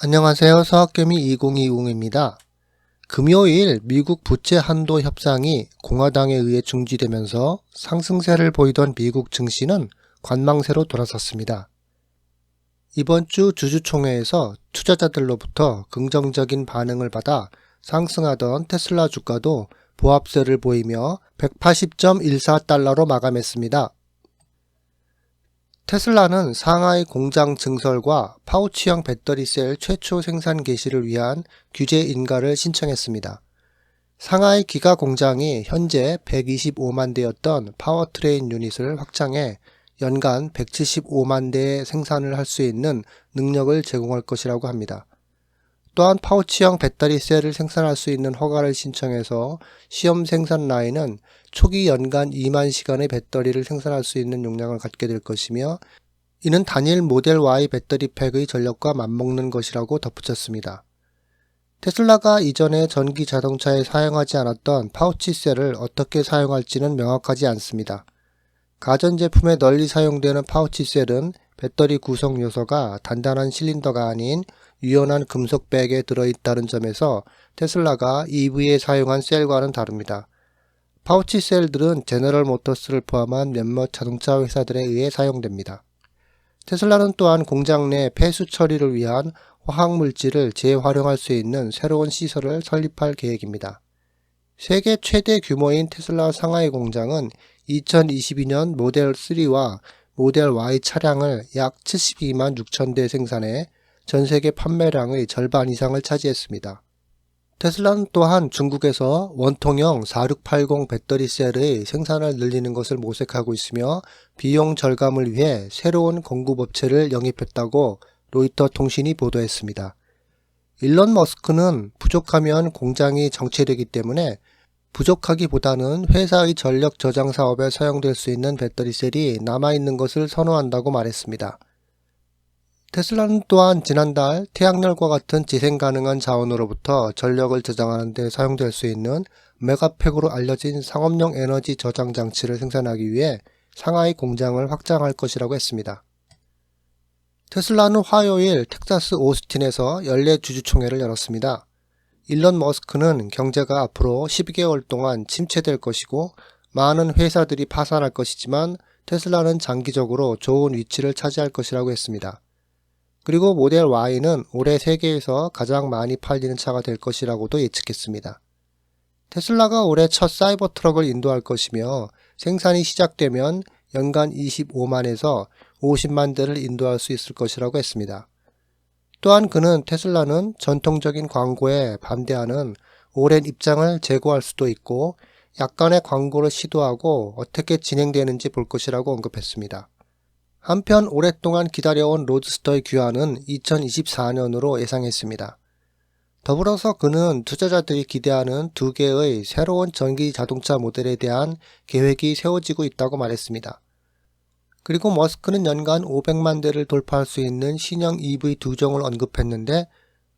안녕하세요. 서학개미 2020입니다. 금요일 미국 부채 한도 협상이 공화당에 의해 중지되면서 상승세를 보이던 미국 증시는 관망세로 돌아섰습니다. 이번 주 주주총회에서 투자자들로부터 긍정적인 반응을 받아 상승하던 테슬라 주가도 보합세를 보이며 180.14달러로 마감했습니다. 테슬라는 상하이 공장 증설과 파우치형 배터리셀 최초 생산 개시를 위한 규제 인가를 신청했습니다. 상하이 기가 공장이 현재 125만 대였던 파워트레인 유닛을 확장해 연간 175만 대의 생산을 할 수 있는 능력을 제공할 것이라고 합니다. 또한 파우치형 배터리셀을 생산할 수 있는 허가를 신청해서 시험 생산 라인은 초기 연간 2만 시간의 배터리를 생산할 수 있는 용량을 갖게 될 것이며 이는 단일 모델 Y 배터리 팩의 전력과 맞먹는 것이라고 덧붙였습니다. 테슬라가 이전에 전기 자동차에 사용하지 않았던 파우치셀을 어떻게 사용할지는 명확하지 않습니다. 가전제품에 널리 사용되는 파우치셀은 배터리 구성 요소가 단단한 실린더가 아닌 유연한 금속 백에 들어있다는 점에서 테슬라가 EV에 사용한 셀과는 다릅니다. 파우치 셀들은 제너럴 모터스를 포함한 몇몇 자동차 회사들에 의해 사용됩니다. 테슬라는 또한 공장 내 폐수 처리를 위한 화학물질을 재활용할 수 있는 새로운 시설을 설립할 계획입니다. 세계 최대 규모인 테슬라 상하이 공장은 2022년 모델 3와 모델 Y 차량을 약 72만 6천 대 생산해 전 세계 판매량의 절반 이상을 차지했습니다. 테슬라는 또한 중국에서 원통형 4680 배터리 셀의 생산을 늘리는 것을 모색하고 있으며 비용 절감을 위해 새로운 공급업체를 영입했다고 로이터 통신이 보도했습니다. 일론 머스크는 부족하면 공장이 정체되기 때문에 부족하기보다는 회사의 전력 저장 사업에 사용될 수 있는 배터리 셀이 남아있는 것을 선호한다고 말했습니다. 테슬라는 또한 지난달 태양열과 같은 재생 가능한 자원으로부터 전력을 저장하는 데 사용될 수 있는 메가팩으로 알려진 상업용 에너지 저장 장치를 생산하기 위해 상하이 공장을 확장할 것이라고 했습니다. 테슬라는 화요일 텍사스 오스틴에서 연례 주주총회를 열었습니다. 일론 머스크는 경제가 앞으로 12개월 동안 침체될 것이고 많은 회사들이 파산할 것이지만 테슬라는 장기적으로 좋은 위치를 차지할 것이라고 했습니다. 그리고 모델 Y는 올해 세계에서 가장 많이 팔리는 차가 될 것이라고도 예측했습니다. 테슬라가 올해 첫 사이버 트럭을 인도할 것이며 생산이 시작되면 연간 25만에서 50만 대를 인도할 수 있을 것이라고 했습니다. 또한 그는 테슬라는 전통적인 광고에 반대하는 오랜 입장을 재고할 수도 있고 약간의 광고를 시도하고 어떻게 진행되는지 볼 것이라고 언급했습니다. 한편 오랫동안 기다려온 로드스터의 귀환은 2024년으로 예상했습니다. 더불어서 그는 투자자들이 기대하는 두 개의 새로운 전기 자동차 모델에 대한 계획이 세워지고 있다고 말했습니다. 그리고 머스크는 연간 500만 대를 돌파할 수 있는 신형 EV 두 종을 언급했는데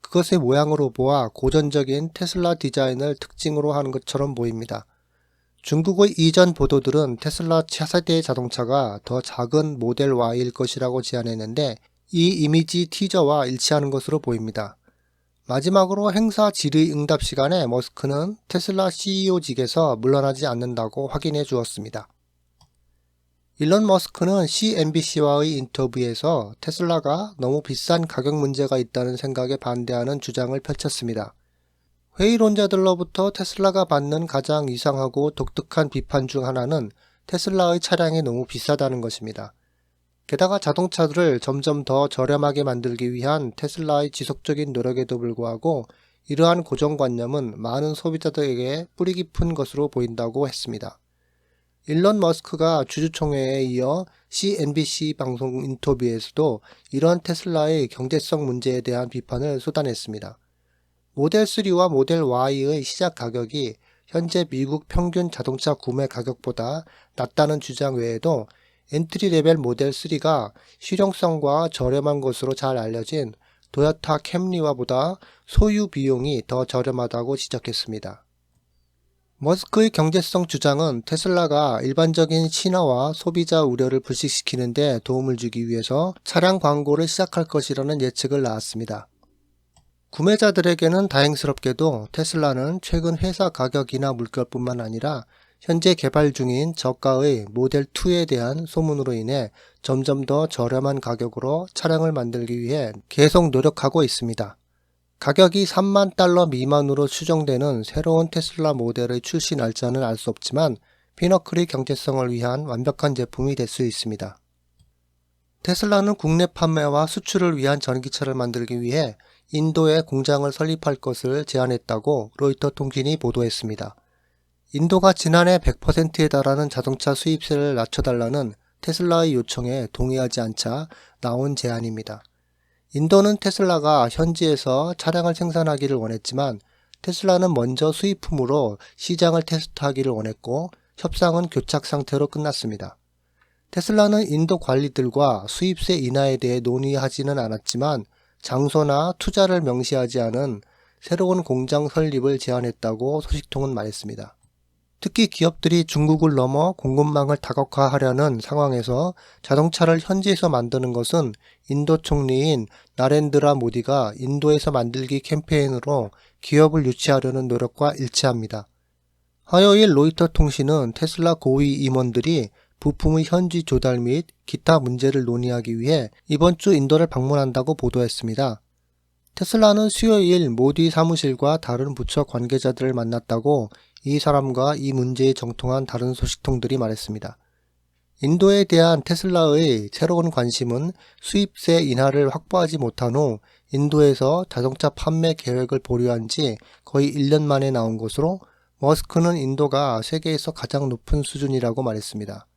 그것의 모양으로 보아 고전적인 테슬라 디자인을 특징으로 하는 것처럼 보입니다. 중국의 이전 보도들은 테슬라 차세대 자동차가 더 작은 모델 Y일 것이라고 제안했는데 이 이미지 티저와 일치하는 것으로 보입니다. 마지막으로 행사 질의응답 시간에 머스크는 테슬라 CEO직에서 물러나지 않는다고 확인해 주었습니다. 일론 머스크는 CNBC와의 인터뷰에서 테슬라가 너무 비싼 가격 문제가 있다는 생각에 반대하는 주장을 펼쳤습니다. 회의론자들로부터 테슬라가 받는 가장 이상하고 독특한 비판 중 하나는 테슬라의 차량이 너무 비싸다는 것입니다. 게다가 자동차들을 점점 더 저렴하게 만들기 위한 테슬라의 지속적인 노력에도 불구하고 이러한 고정관념은 많은 소비자들에게 뿌리 깊은 것으로 보인다고 했습니다. 일론 머스크가 주주총회에 이어 CNBC 방송 인터뷰에서도 이러한 테슬라의 경제성 문제에 대한 비판을 쏟아냈습니다. 모델 3와 모델 Y의 시작 가격이 현재 미국 평균 자동차 구매 가격보다 낮다는 주장 외에도 엔트리 레벨 모델 3가 실용성과 저렴한 것으로 잘 알려진 도요타 캠리와보다 소유 비용이 더 저렴하다고 지적했습니다. 머스크의 경제성 주장은 테슬라가 일반적인 신화와 소비자 우려를 불식시키는 데 도움을 주기 위해서 차량 광고를 시작할 것이라는 예측을 낳았습니다. 구매자들에게는 다행스럽게도 테슬라는 최근 회사 가격이나 물결뿐만 아니라 현재 개발 중인 저가의 모델 2에 대한 소문으로 인해 점점 더 저렴한 가격으로 차량을 만들기 위해 계속 노력하고 있습니다. 가격이 3만 달러 미만으로 추정되는 새로운 테슬라 모델의 출시 날짜는 알 수 없지만 피너클의 경제성을 위한 완벽한 제품이 될 수 있습니다. 테슬라는 국내 판매와 수출을 위한 전기차를 만들기 위해 인도에 공장을 설립할 것을 제안했다고 로이터 통신이 보도했습니다. 인도가 지난해 100%에 달하는 자동차 수입세를 낮춰달라는 테슬라의 요청에 동의하지 않자 나온 제안입니다. 인도는 테슬라가 현지에서 차량을 생산하기를 원했지만 테슬라는 먼저 수입품으로 시장을 테스트하기를 원했고 협상은 교착 상태로 끝났습니다. 테슬라는 인도 관리들과 수입세 인하에 대해 논의하지는 않았지만 장소나 투자를 명시하지 않은 새로운 공장 설립을 제안했다고 소식통은 말했습니다. 특히 기업들이 중국을 넘어 공급망을 다각화하려는 상황에서 자동차를 현지에서 만드는 것은 인도 총리인 나렌드라 모디가 인도에서 만들기 캠페인으로 기업을 유치하려는 노력과 일치합니다. 화요일 로이터 통신은 테슬라 고위 임원들이 부품의 현지 조달 및 기타 문제를 논의하기 위해 이번 주 인도를 방문한다고 보도했습니다. 테슬라는 수요일 모디 사무실과 다른 부처 관계자들을 만났다고 이 사람과 이 문제에 정통한 다른 소식통들이 말했습니다. 인도에 대한 테슬라의 새로운 관심은 수입세 인하를 확보하지 못한 후 인도에서 자동차 판매 계획을 보류한 지 거의 1년 만에 나온 것으로 머스크는 인도가 세계에서 가장 높은 수준이라고 말했습니다.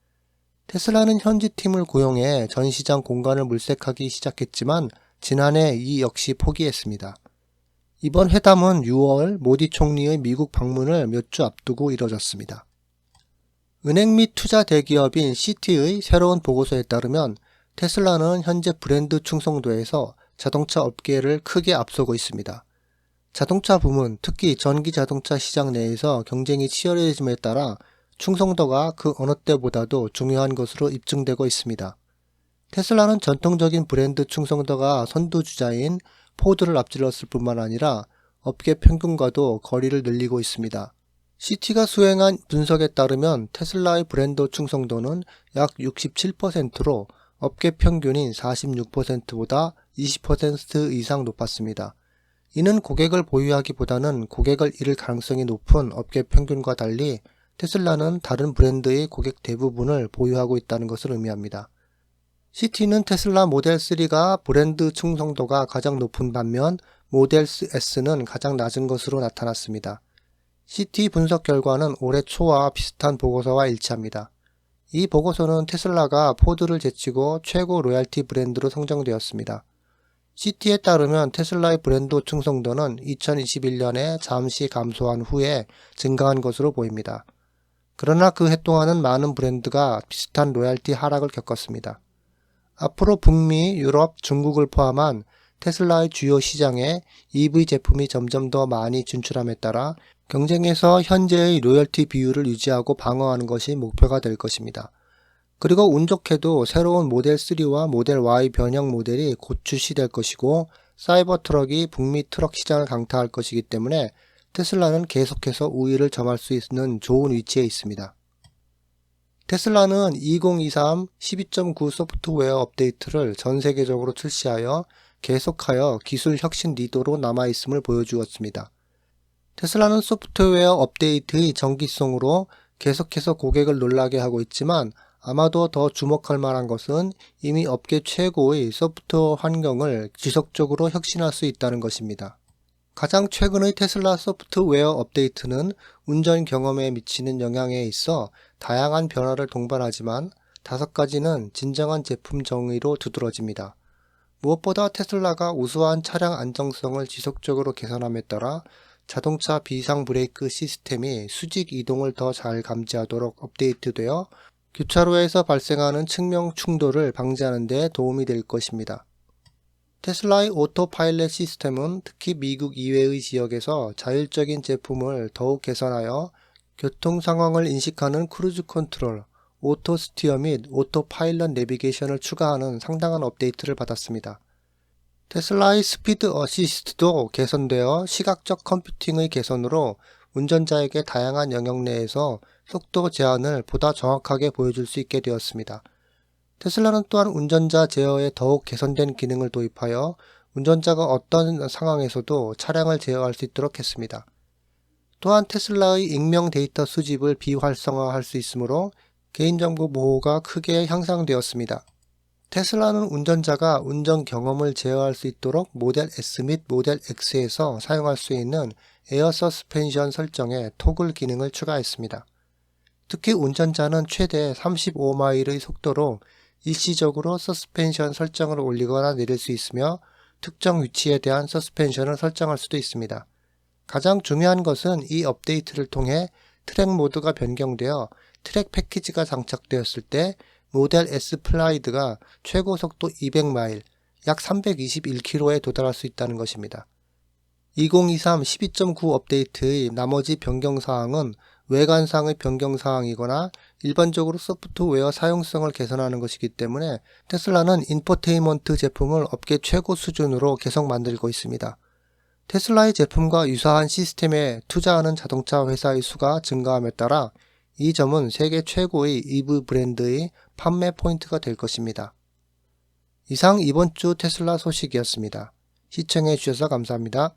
테슬라는 현지 팀을 고용해 전 시장 공간을 물색하기 시작했지만 지난해 이 역시 포기했습니다. 이번 회담은 6월 모디 총리의 미국 방문을 몇 주 앞두고 이뤄졌습니다. 은행 및 투자 대기업인 시티의 새로운 보고서에 따르면 테슬라는 현재 브랜드 충성도에서 자동차 업계를 크게 앞서고 있습니다. 자동차 부문, 특히 전기 자동차 시장 내에서 경쟁이 치열해짐에 따라 충성도가 그 어느 때보다도 중요한 것으로 입증되고 있습니다. 테슬라는 전통적인 브랜드 충성도가 선두주자인 포드를 앞질렀을 뿐만 아니라 업계 평균과도 거리를 늘리고 있습니다. 시티가 수행한 분석에 따르면 테슬라의 브랜드 충성도는 약 67%로 업계 평균인 46%보다 20% 이상 높았습니다. 이는 고객을 보유하기보다는 고객을 잃을 가능성이 높은 업계 평균과 달리 테슬라는 다른 브랜드의 고객 대부분을 보유하고 있다는 것을 의미합니다. 시티는 테슬라 모델 3가 브랜드 충성도가 가장 높은 반면 모델 S는 가장 낮은 것으로 나타났습니다. 시티 분석 결과는 올해 초와 비슷한 보고서와 일치합니다. 이 보고서는 테슬라가 포드를 제치고 최고 로얄티 브랜드로 선정되었습니다. 시티에 따르면 테슬라의 브랜드 충성도는 2021년에 잠시 감소한 후에 증가한 것으로 보입니다. 그러나 그 해 동안은 많은 브랜드가 비슷한 로얄티 하락을 겪었습니다. 앞으로 북미, 유럽, 중국을 포함한 테슬라의 주요 시장에 EV 제품이 점점 더 많이 진출함에 따라 경쟁에서 현재의 로열티 비율을 유지하고 방어하는 것이 목표가 될 것입니다. 그리고 운 좋게도 새로운 모델 3와 모델 Y 변형 모델이 곧 출시될 것이고 사이버 트럭이 북미 트럭 시장을 강타할 것이기 때문에 테슬라는 계속해서 우위를 점할 수 있는 좋은 위치에 있습니다. 테슬라는 2023 12.9 소프트웨어 업데이트를 전 세계적으로 출시하여 계속하여 기술 혁신 리더로 남아있음을 보여주었습니다. 테슬라는 소프트웨어 업데이트의 정기성으로 계속해서 고객을 놀라게 하고 있지만 아마도 더 주목할 만한 것은 이미 업계 최고의 소프트웨어 환경을 지속적으로 혁신할 수 있다는 것입니다. 가장 최근의 테슬라 소프트웨어 업데이트는 운전 경험에 미치는 영향에 있어 다양한 변화를 동반하지만 5가지는 진정한 제품 정의로 두드러집니다. 무엇보다 테슬라가 우수한 차량 안정성을 지속적으로 개선함에 따라 자동차 비상 브레이크 시스템이 수직 이동을 더 잘 감지하도록 업데이트되어 교차로에서 발생하는 측면 충돌을 방지하는 데 도움이 될 것입니다. 테슬라의 오토파일럿 시스템은 특히 미국 이외의 지역에서 자율적인 제품을 더욱 개선하여 교통 상황을 인식하는 크루즈 컨트롤, 오토 스티어 및 오토파일럿 내비게이션을 추가하는 상당한 업데이트를 받았습니다. 테슬라의 스피드 어시스트도 개선되어 시각적 컴퓨팅의 개선으로 운전자에게 다양한 영역 내에서 속도 제한을 보다 정확하게 보여줄 수 있게 되었습니다. 테슬라는 또한 운전자 제어에 더욱 개선된 기능을 도입하여 운전자가 어떤 상황에서도 차량을 제어할 수 있도록 했습니다. 또한 테슬라의 익명 데이터 수집을 비활성화할 수 있으므로 개인정보 보호가 크게 향상되었습니다. 테슬라는 운전자가 운전 경험을 제어할 수 있도록 모델 S 및 모델 X에서 사용할 수 있는 에어 서스펜션 설정에 토글 기능을 추가했습니다. 특히 운전자는 최대 35마일의 속도로 일시적으로 서스펜션 설정을 올리거나 내릴 수 있으며 특정 위치에 대한 서스펜션을 설정할 수도 있습니다. 가장 중요한 것은 이 업데이트를 통해 트랙 모드가 변경되어 트랙 패키지가 장착되었을 때 모델 S 플라이드가 최고 속도 200마일, 약 321km에 도달할 수 있다는 것입니다. 2023 12.9 업데이트의 나머지 변경사항은 외관상의 변경사항이거나 일반적으로 소프트웨어 사용성을 개선하는 것이기 때문에 테슬라는 인포테인먼트 제품을 업계 최고 수준으로 계속 만들고 있습니다. 테슬라의 제품과 유사한 시스템에 투자하는 자동차 회사의 수가 증가함에 따라 이 점은 세계 최고의 EV 브랜드의 판매 포인트가 될 것입니다. 이상 이번 주 테슬라 소식이었습니다. 시청해 주셔서 감사합니다.